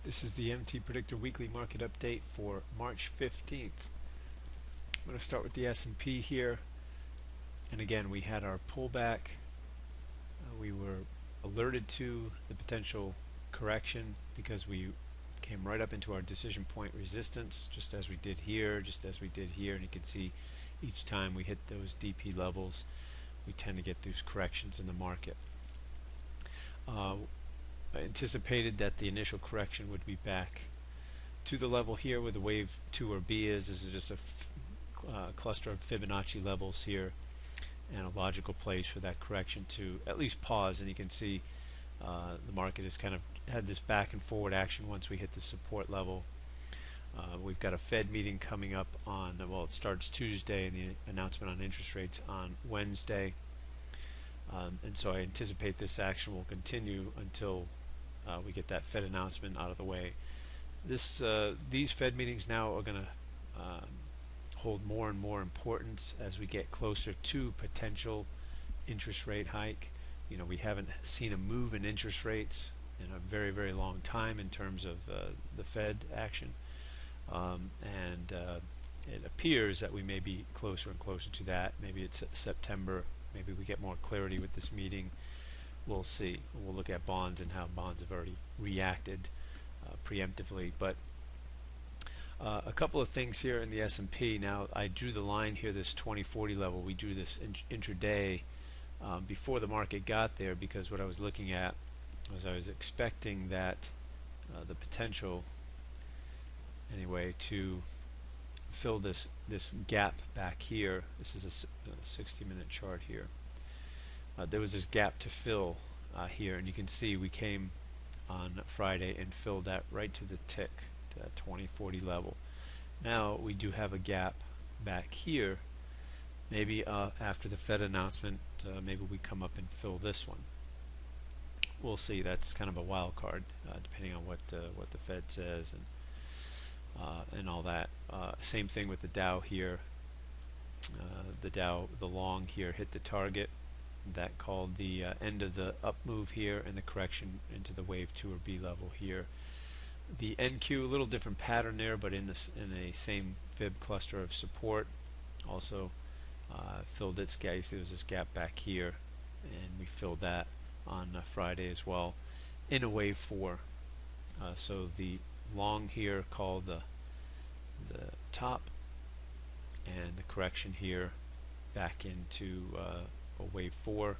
This is the MTPredictor weekly market update for March 15th. I'm going to start with the S&P here. And again, we had our pullback. We were alerted to the potential correction because we came right up into our decision point resistance, just as we did here, and you can see each time we hit those DP levels, we tend to get these corrections in the market. I anticipated that the initial correction would be back to the level here where the wave 2 or B is. This is just a cluster of Fibonacci levels here and a logical place for that correction to at least pause. And you can see the market has kind of had this back and forward action once we hit the support level. We've got a Fed meeting coming up on, well, it starts Tuesday and the announcement on interest rates on Wednesday. And so I anticipate this action will continue until we get that Fed announcement out of the way. These Fed meetings now are going to hold more and more importance as we get closer to potential interest rate hike. You know, we haven't seen a move in interest rates in a very, very long time in terms of the Fed action. It appears that we may be closer and closer to that. Maybe it's September. Maybe we get more clarity with this meeting. We'll see. We'll look at bonds and how bonds have already reacted preemptively. But a couple of things here in the S&P. Now, I drew the line here, this 2040 level. We drew this intraday before the market got there, because what I was looking at was I was expecting that the potential, anyway, to fill this gap back here. This is a 60-minute chart here. There was this gap to fill here, and you can see we came on Friday and filled that right to the tick, to that 2040 level. Now we do have a gap back here. Maybe after the Fed announcement, maybe we come up and fill this one. We'll see. That's kind of a wild card, depending on what the Fed says and all that. Same thing with the Dow here. The Dow, the long here, hit the target. That called the end of the up move here and the correction into the wave 2 or B level here. The NQ, a little different pattern there, but in a same fib cluster of support. Also filled its gap. You see there was this gap back here, and we filled that on Friday as well in a wave 4. So the long here called the top, and the correction here back into a wave 4,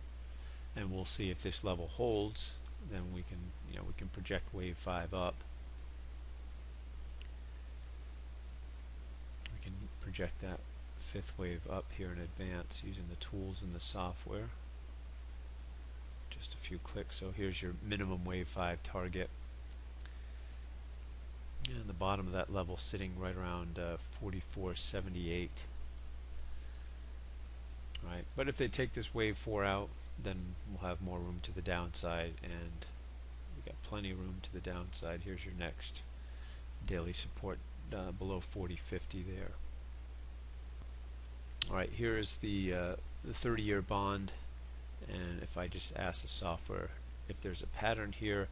and we'll see if this level holds. Then we can project wave 5 up. We can project that 5th wave up here in advance using the tools and the software. Just a few clicks. So here's your minimum wave 5 target, and the bottom of that level sitting right around 44.78. Right, but if they take this wave 4 out, then we'll have more room to the downside, and we got plenty of room to the downside. Here's your next daily support below 40.50 there. All right, here is the 30-year bond, and if I just ask the software if there's a pattern here,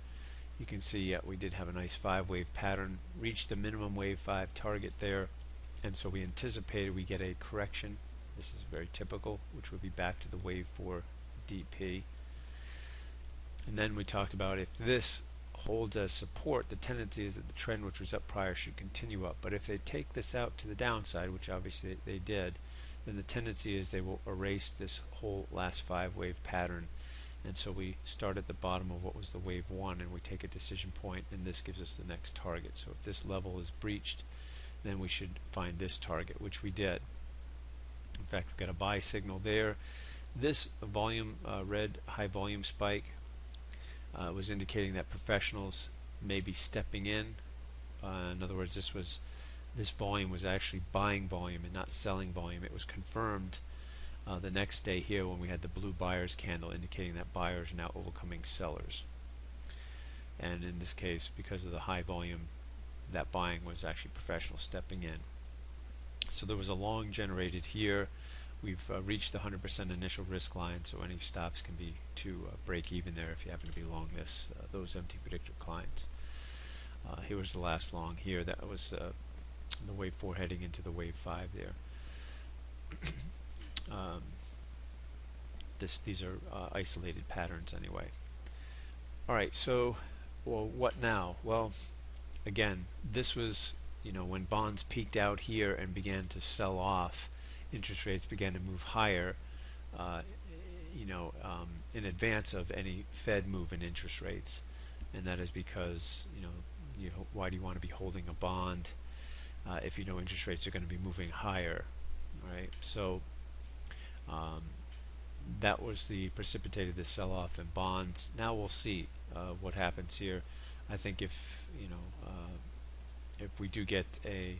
you can see we did have a nice 5-wave pattern, reached the minimum wave 5 target there, and so we anticipated we get a correction. This is very typical, which would be back to the wave 4 DP. And then we talked about if this holds as support, the tendency is that the trend which was up prior should continue up. But if they take this out to the downside, which obviously they did, then the tendency is they will erase this whole last 5-wave pattern. And so we start at the bottom of what was the wave 1, and we take a decision point, and this gives us the next target. So if this level is breached, then we should find this target, which we did. In fact, we've got a buy signal there. This volume, red high volume spike, was indicating that professionals may be stepping in. In other words, this volume was actually buying volume and not selling volume. It was confirmed the next day here when we had the blue buyers candle, indicating that buyers are now overcoming sellers. And in this case, because of the high volume, that buying was actually professionals stepping in. So there was a long generated here. We've reached the 100% initial risk line, so any stops can be to break even there if you happen to be long those MTPredictor clients. Here was the last long here. That was the wave 4 heading into the wave 5 there. um, these are isolated patterns anyway. Alright, so well, what now? Well, again, this was, when bonds peaked out here and began to sell off, interest rates began to move higher, uh, in advance of any Fed move in interest rates. And that is because, why do you want to be holding a bond if you know interest rates are going to be moving higher, right? So that was the precipitated the sell-off in bonds. Now we'll see what happens here. I think if we do get a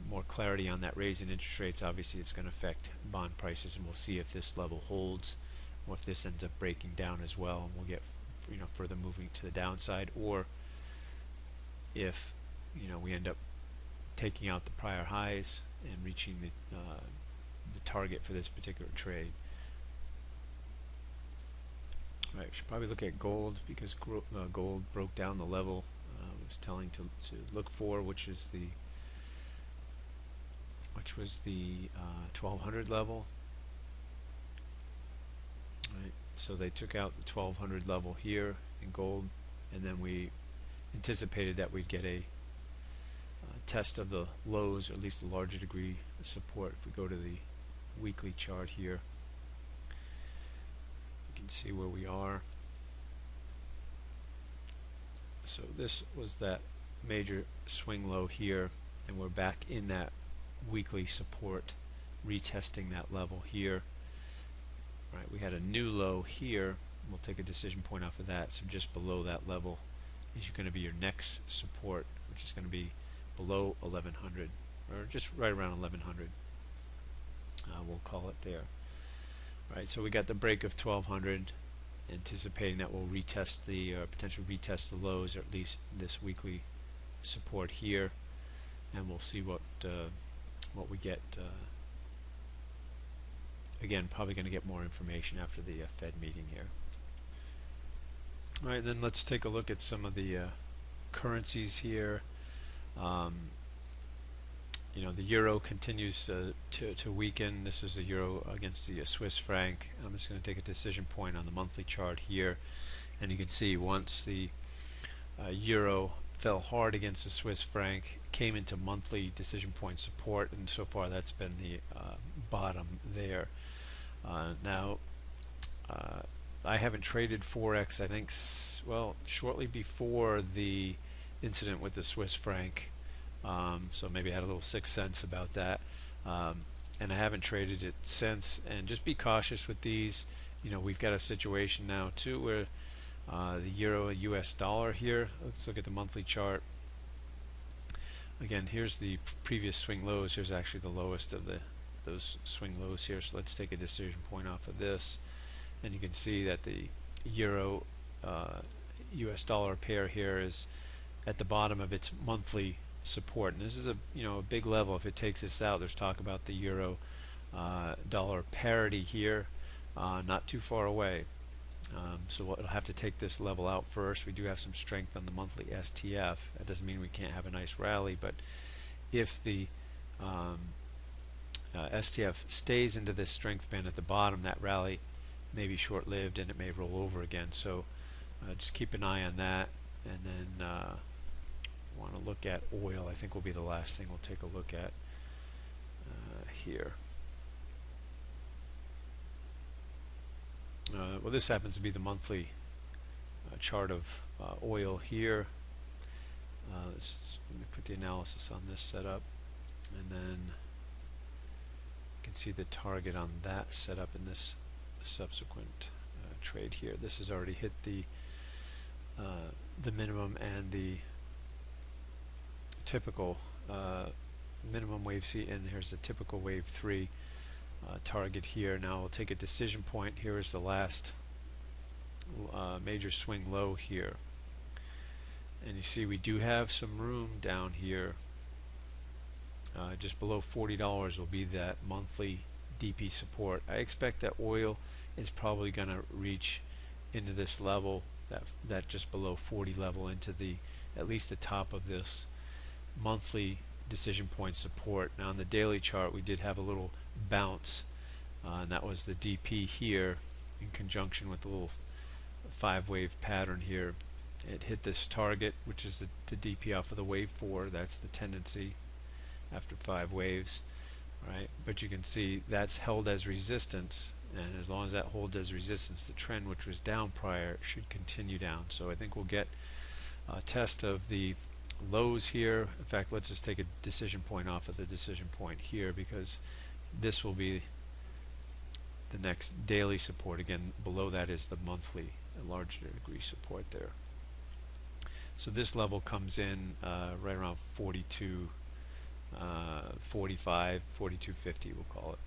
more clarity on that raise in interest rates, obviously it's going to affect bond prices, and we'll see if this level holds, or if this ends up breaking down as well, and we'll get further moving to the downside, or if we end up taking out the prior highs and reaching the target for this particular trade. All right, we should probably look at gold, because gold broke down the level I was telling to look for, which was the 1200 level. Right, so they took out the 1200 level here in gold, and then we anticipated that we'd get a test of the lows, or at least a larger degree of support. If we go to the weekly chart here, you can see where we are. So this was that major swing low here, and we're back in that weekly support, retesting that level here. Right, we had a new low here. We'll take a decision point off of that. So just below that level is going to be your next support, which is going to be below 1100, or just right around 1100. We'll call it there. Right, so we got the break of 1200, anticipating that we'll retest the potential retest the lows, or at least this weekly support here, and we'll see what we get. Again, probably going to get more information after the Fed meeting here. All right, then let's take a look at some of the currencies here. The euro continues to weaken. This is the euro against the Swiss franc. I'm just going to take a decision point on the monthly chart here, and you can see once the euro fell hard against the Swiss franc, came into monthly decision point support, and so far that's been the bottom there. Now I haven't traded Forex, I think, shortly before the incident with the Swiss franc, so maybe I had a little sixth sense about that, and I haven't traded it since. And just be cautious with these. We've got a situation now too where the euro and US dollar here, let's look at the monthly chart. Again, here's the previous swing lows. Here's actually the lowest of those swing lows here. So let's take a decision point off of this, and you can see that the euro US dollar pair here is at the bottom of its monthly support, and this is a big level. If it takes this out, there's talk about the euro dollar parity here, not too far away. So we'll have to take this level out first. We do have some strength on the monthly STF. That doesn't mean we can't have a nice rally, but if the STF stays into this strength band at the bottom, that rally may be short-lived and it may roll over again. So just keep an eye on that. And then want to look at oil. I think will be the last thing we'll take a look at here. Well, this happens to be the monthly chart of oil here. Let me put the analysis on this setup, and then you can see the target on that setup in this subsequent trade here. This has already hit the minimum and the typical minimum wave C, and here's the typical wave 3 target here. Now we'll take a decision point. Here is the last major swing low here, and you see we do have some room down here. Just below $40 will be that monthly DP support. I expect that oil is probably going to reach into this level, that just below 40 level, into the at least the top of this monthly decision point support. Now on the daily chart we did have a little bounce, and that was the DP here in conjunction with the little 5-wave pattern here. It hit this target, which is the DP off of the wave 4. That's the tendency after 5 waves, right? But you can see that's held as resistance, and as long as that holds as resistance, the trend, which was down prior, should continue down. So I think we'll get a test of the lows here. In fact, let's just take a decision point off of the decision point here, because this will be the next daily support. Again, below that is the monthly, a larger degree support there. So this level comes in right around 42, 45, 42.50 we'll call it.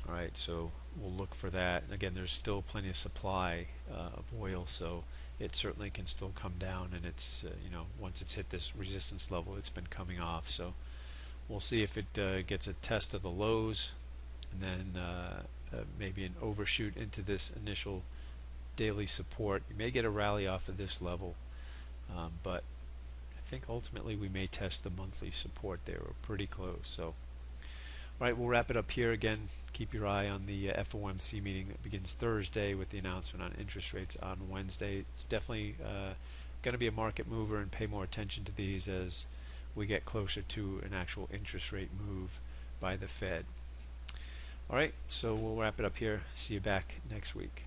Alright, so we'll look for that. And again, there's still plenty of supply of oil, so it certainly can still come down, and it's you know, once it's hit this resistance level, it's been coming off. So we'll see if it gets a test of the lows, and then maybe an overshoot into this initial daily support. You may get a rally off of this level, but I think ultimately we may test the monthly support there. We're pretty close. So alright, we'll wrap it up here. Again, keep your eye on the FOMC meeting that begins Thursday with the announcement on interest rates on Wednesday. It's definitely going to be a market mover, and pay more attention to these as we get closer to an actual interest rate move by the Fed. Alright, so we'll wrap it up here. See you back next week.